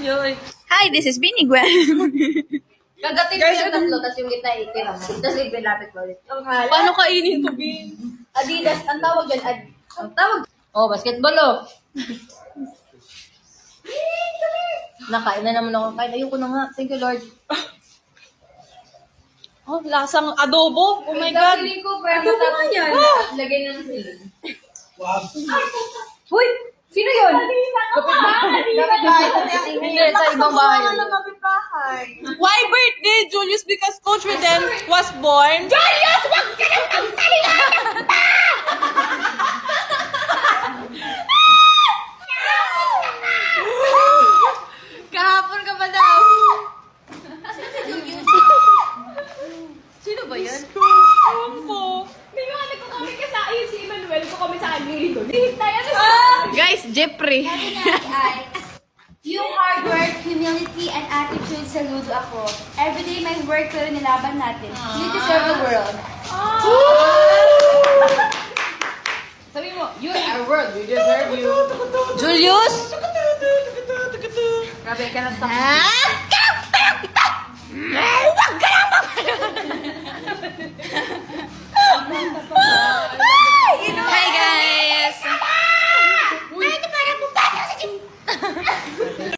Yoy. Hi, this is Binnie Gwen. Kagatin mo yung tatlo, tapos yung gitna itira mo. Tapos ipilapit mo ulit. Ang hala. Paano kainin to, Bin? Adidas, ang tawag dyan, ang tawag. Oh, basketball oh. Nakain na naman ako. Kain, ayoko na nga. Thank you, Lord. Oh, lasang adobo. Oh my God. Feeling ko, parang matapos yan. Lagay na ng silin. Uy! Sino yun? Hindi, sa ibang bahay. Why birthday, Julius? Because Coach Reden was born. Julius! Wag ka nang pagsalita! Kahapon ka pa daw. Sino ba yan? Ewan ko. May mga nagko-comment ka sa ayun si Emmanuel ko kami sa kanya dito. Hintay ano Guys, Jeffrey. Yung hard work, humility, and attitude, saludo ako. Everyday may work pero nilaban natin. You deserve the world. Sabi mo, you're our world. We deserve you. Julius? Grabe ka na sa... Ah!